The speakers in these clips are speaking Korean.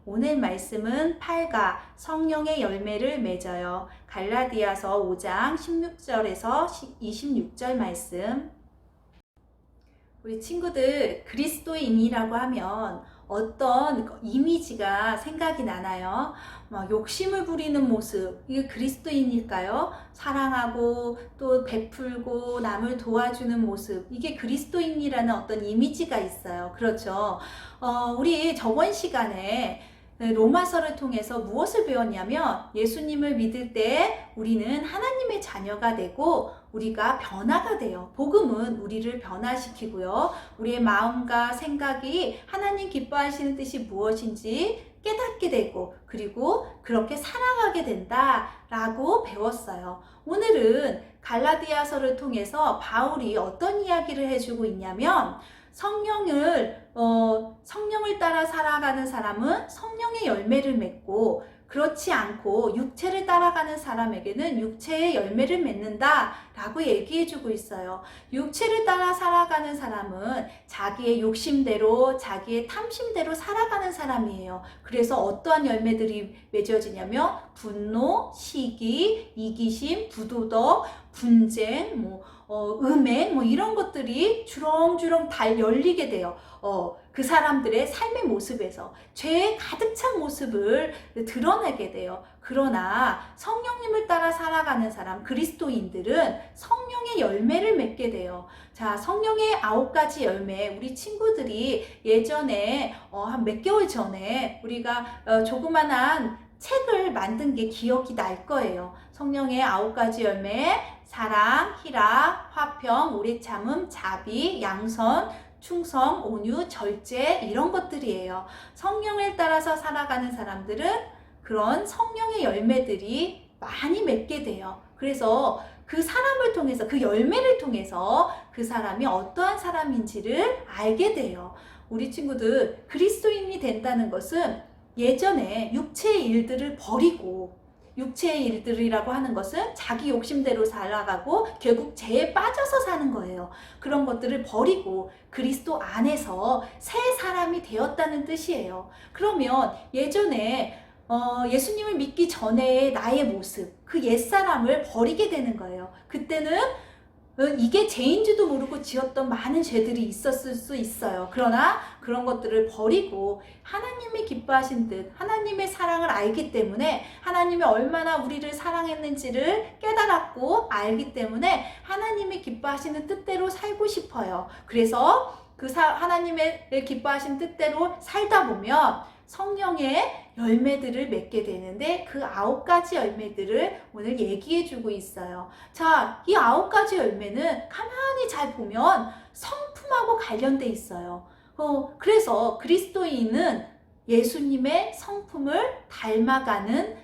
오늘 말씀은 8가 성령의 열매를 맺어요. 갈라디아서 5장 16절에서 26절 말씀. 우리 친구들, 그리스도인이라고 하면 어떤 이미지가 생각이 나나요? 막 욕심을 부리는 모습, 이게 그리스도인일까요? 사랑하고 또 베풀고 남을 도와주는 모습, 이게 그리스도인이라는 어떤 이미지가 있어요. 그렇죠? 우리 저번 시간에 로마서를 통해서 무엇을 배웠냐면, 예수님을 믿을 때 우리는 하나님의 자녀가 되고 우리가 변화가 돼요. 복음은 우리를 변화시키고요. 우리의 마음과 생각이 하나님 기뻐하시는 뜻이 무엇인지 깨닫게 되고, 그리고 그렇게 살아가게 된다라고 배웠어요. 오늘은 갈라디아서를 통해서 바울이 어떤 이야기를 해주고 있냐면, 성령을 따라 살아가는 사람은 성령의 열매를 맺고, 그렇지 않고 육체를 따라가는 사람에게는 육체의 열매를 맺는다 라고 얘기해주고 있어요. 육체를 따라 살아가는 사람은 자기의 욕심대로, 자기의 탐심대로 살아가는 사람이에요. 그래서 어떠한 열매들이 맺어지냐면 분노, 시기, 이기심, 부도덕, 분쟁, 음행, 이런 것들이 주렁주렁 달 열리게 돼요. 그 사람들의 삶의 모습에서 죄에 가득 찬 모습을 드러내게 돼요. 그러나 성령님을 따라 살아가는 사람, 그리스도인들은 성령의 열매를 맺게 돼요. 자, 성령의 9가지 열매, 우리 친구들이 예전에 한 몇 개월 전에 우리가 조그만한 책을 만든 게 기억이 날 거예요. 성령의 9가지 열매, 사랑, 희락, 화평, 오래 참음, 자비, 양선, 충성, 온유, 절제, 이런 것들이에요. 성령을 따라서 살아가는 사람들은 그런 성령의 열매들이 많이 맺게 돼요. 그래서 그 사람을 통해서, 그 열매를 통해서 그 사람이 어떠한 사람인지를 알게 돼요. 우리 친구들, 그리스도인이 된다는 것은 예전에 육체의 일들을 버리고, 육체의 일들이라고 하는 것은 자기 욕심대로 살아가고 결국 죄에 빠져서 사는 거예요. 그런 것들을 버리고 그리스도 안에서 새 사람이 되었다는 뜻이에요. 그러면 예전에 예수님을 믿기 전에 나의 모습, 그 옛사람을 버리게 되는 거예요. 그때는 이게 죄인지도 모르고 지었던 많은 죄들이 있었을 수 있어요. 그러나 그런 것들을 버리고 하나님이 기뻐하신 뜻, 하나님의 사랑을 알기 때문에, 하나님이 얼마나 우리를 사랑했는지를 깨달았고 알기 때문에 하나님이 기뻐하시는 뜻대로 살고 싶어요. 그래서 하나님의 기뻐하신 뜻대로 살다 보면 성령의 열매들을 맺게 되는데, 그 9가지 열매들을 오늘 얘기해주고 있어요. 자, 이 9가지 열매는 가만히 잘 보면 성품하고 관련돼 있어요. 그래서 그리스도인은 예수님의 성품을 닮아가는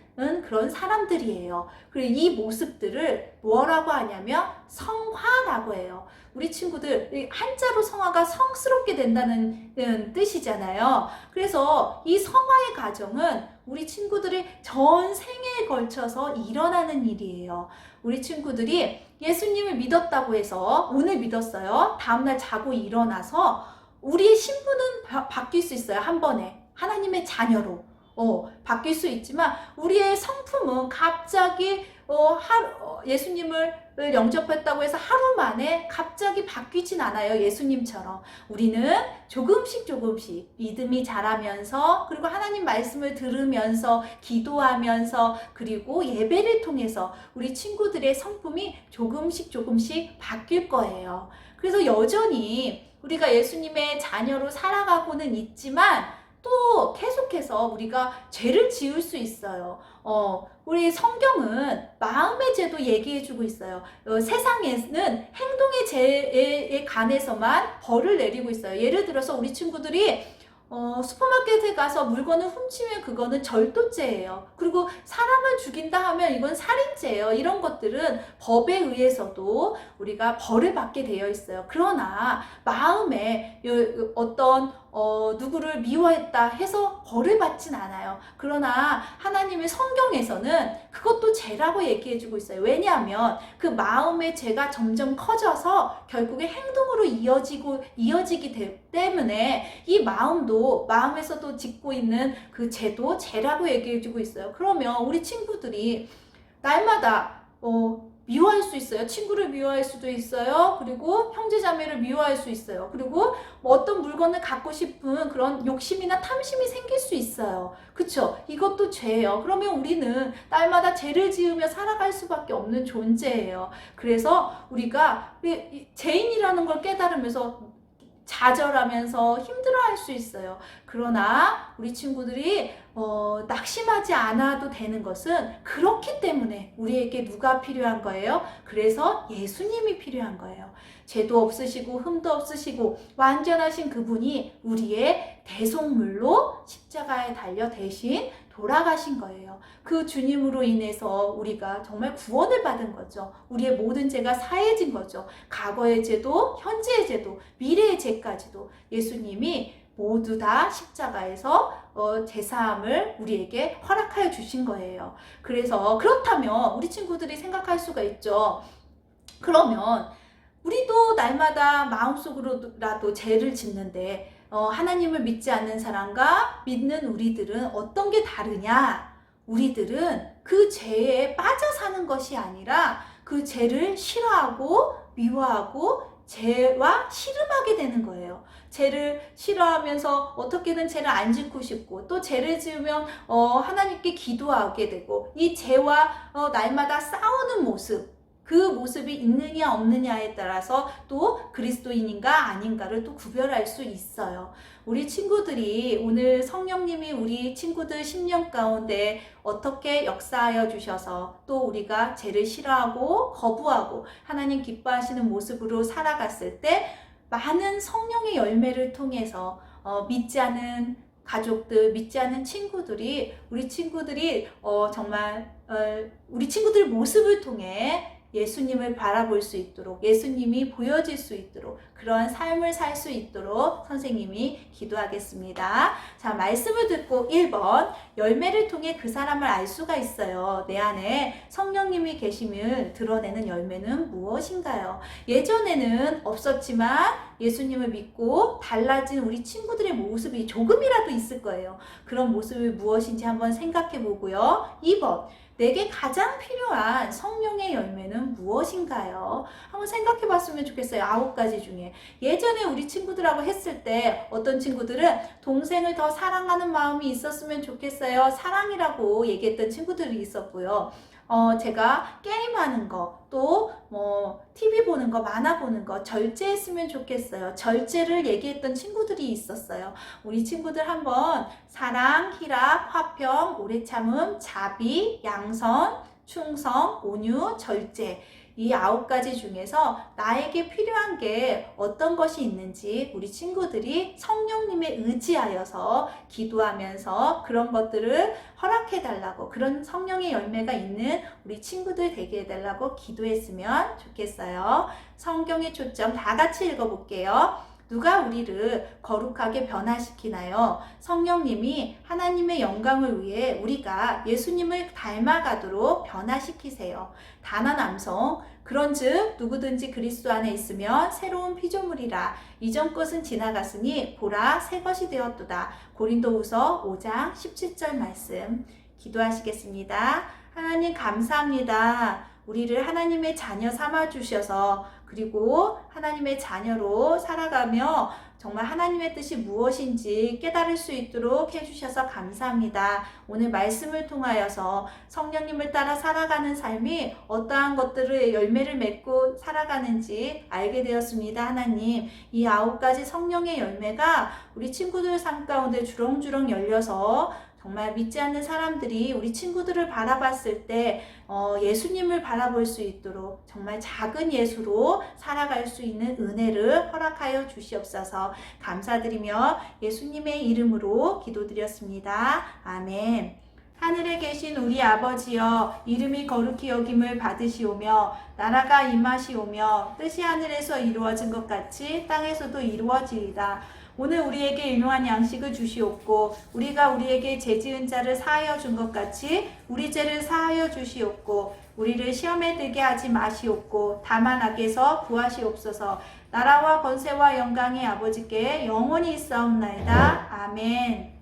그런 사람들이에요. 그리고 이 모습들을 뭐라고 하냐면 성화라고 해요. 우리 친구들, 한자로 성화가 성스럽게 된다는 뜻이잖아요. 그래서 이 성화의 과정은 우리 친구들이 전 생애에 걸쳐서 일어나는 일이에요. 우리 친구들이 예수님을 믿었다고 해서 오늘 믿었어요. 다음날 자고 일어나서 우리의 신분은 바뀔 수 있어요. 한 번에 하나님의 자녀로 바뀔 수 있지만, 우리의 성품은 갑자기 예수님을 영접했다고 해서 하루 만에 갑자기 바뀌진 않아요. 예수님처럼 우리는 조금씩 믿음이 자라면서, 그리고 하나님 말씀을 들으면서, 기도하면서, 그리고 예배를 통해서 우리 친구들의 성품이 조금씩 바뀔 거예요. 그래서 여전히 우리가 예수님의 자녀로 살아가고는 있지만 또 계속해서 우리가 죄를 지을 수 있어요. 우리 성경은 마음의 죄도 얘기해주고 있어요. 세상에는 행동의 죄에 관해서만 벌을 내리고 있어요. 예를 들어서 우리 친구들이 슈퍼마켓에 가서 물건을 훔치면 그거는 절도죄예요. 그리고 사람을 죽인다 하면 이건 살인죄예요. 이런 것들은 법에 의해서도 우리가 벌을 받게 되어 있어요. 그러나 마음에 어떤 누구를 미워했다 해서 벌을 받진 않아요. 그러나 하나님의 성경에서는 그것도 죄라고 얘기해주고 있어요. 왜냐하면 그 마음의 죄가 점점 커져서 결국에 행동으로 이어지기 때문에 이 마음에서도 짓고 있는 그 죄도 죄라고 얘기해주고 있어요. 그러면 우리 친구들이 날마다 미워할 수 있어요. 친구를 미워할 수도 있어요. 그리고 형제자매를 미워할 수 있어요. 그리고 뭐 어떤 물건을 갖고 싶은 그런 욕심이나 탐심이 생길 수 있어요. 그쵸? 이것도 죄예요. 그러면 우리는 날마다 죄를 지으며 살아갈 수밖에 없는 존재예요. 그래서 우리가 죄인이라는 걸 깨달으면서 좌절하면서 힘들어할 수 있어요. 그러나 우리 친구들이 낙심하지 않아도 되는 것은 그렇기 때문에 우리에게 누가 필요한 거예요? 그래서 예수님이 필요한 거예요. 죄도 없으시고 흠도 없으시고 완전하신 그분이 우리의 대속물로 십자가에 달려 대신 돌아가신 거예요. 그 주님으로 인해서 우리가 정말 구원을 받은 거죠. 우리의 모든 죄가 사해진 거죠. 과거의 죄도, 현재의 죄도, 미래의 죄까지도 예수님이 모두 다 십자가에서 제사함을 우리에게 허락하여 주신 거예요. 그래서 그렇다면 우리 친구들이 생각할 수가 있죠. 그러면 우리도 날마다 마음속으로라도 죄를 짓는데 하나님을 믿지 않는 사람과 믿는 우리들은 어떤 게 다르냐? 우리들은 그 죄에 빠져 사는 것이 아니라 그 죄를 싫어하고 미워하고 죄와 씨름하게 되는 거예요. 죄를 싫어하면서 어떻게든 죄를 안 짓고 싶고 또 죄를 지으면 하나님께 기도하게 되고 이 죄와 날마다 싸우는 모습, 그 모습이 있느냐 없느냐에 따라서 또 그리스도인인가 아닌가를 또 구별할 수 있어요. 우리 친구들이 오늘 성령님이 우리 친구들 심령 가운데 어떻게 역사하여 주셔서 또 우리가 죄를 싫어하고 거부하고 하나님 기뻐하시는 모습으로 살아갔을 때 많은 성령의 열매를 통해서 믿지 않은 가족들, 믿지 않는 친구들이 우리 친구들이 정말 우리 친구들 모습을 통해 예수님을 바라볼 수 있도록 예수님이 보여질 수 있도록 그러한 삶을 살 수 있도록 선생님이 기도하겠습니다. 자, 말씀을 듣고 1번 열매를 통해 그 사람을 알 수가 있어요. 내 안에 성령님이 계심을 드러내는 열매는 무엇인가요? 예전에는 없었지만 예수님을 믿고 달라진 우리 친구들의 모습이 조금이라도 있을 거예요. 그런 모습이 무엇인지 한번 생각해 보고요. 2번 내게 가장 필요한 성령의 열매는 무엇인가요? 한번 생각해 봤으면 좋겠어요. 9가지 중에. 예전에 우리 친구들하고 했을 때 어떤 친구들은 동생을 더 사랑하는 마음이 있었으면 좋겠어요. 사랑이라고 얘기했던 친구들이 있었고요. 제가 게임하는 거, 또 TV 보는 거, 만화 보는 거 절제했으면 좋겠어요. 절제를 얘기했던 친구들이 있었어요. 우리 친구들 한번 사랑, 희락, 화평, 오래 참음, 자비, 양선, 충성, 온유, 절제 이 9가지 중에서 나에게 필요한 게 어떤 것이 있는지 우리 친구들이 성령님에 의지하여서 기도하면서 그런 것들을 허락해 달라고 그런 성령의 열매가 있는 우리 친구들 되게 해달라고 기도했으면 좋겠어요. 성경의 초점 다 같이 읽어볼게요. 누가 우리를 거룩하게 변화시키나요? 성령님이 하나님의 영광을 위해 우리가 예수님을 닮아가도록 변화시키세요. 단언함성 그런즉 누구든지 그리스도 안에 있으면 새로운 피조물이라 이전 것은 지나갔으니 보라 새 것이 되었도다. 고린도후서 5장 17절 말씀 기도하시겠습니다. 하나님 감사합니다. 우리를 하나님의 자녀 삼아 주셔서 그리고 하나님의 자녀로 살아가며 정말 하나님의 뜻이 무엇인지 깨달을 수 있도록 해주셔서 감사합니다. 오늘 말씀을 통하여서 성령님을 따라 살아가는 삶이 어떠한 것들을 열매를 맺고 살아가는지 알게 되었습니다. 하나님, 이 9가지 성령의 열매가 우리 친구들 삶 가운데 주렁주렁 열려서 정말 믿지 않는 사람들이 우리 친구들을 바라봤을 때 예수님을 바라볼 수 있도록 정말 작은 예수로 살아갈 수 있는 은혜를 허락하여 주시옵소서. 감사드리며 예수님의 이름으로 기도드렸습니다. 아멘. 하늘에 계신 우리 아버지여, 이름이 거룩히 여김을 받으시오며 나라가 임하시오며 뜻이 하늘에서 이루어진 것 같이 땅에서도 이루어지이다. 오늘 우리에게 일용할 양식을 주시옵고 우리가 우리에게 죄지은 자를 사하여 준 것 같이 우리 죄를 사하여 주시옵고 우리를 시험에 들게 하지 마시옵고 다만 악에서 구하시옵소서. 나라와 권세와 영광이 아버지께 영원히 있사옵나이다. 아멘.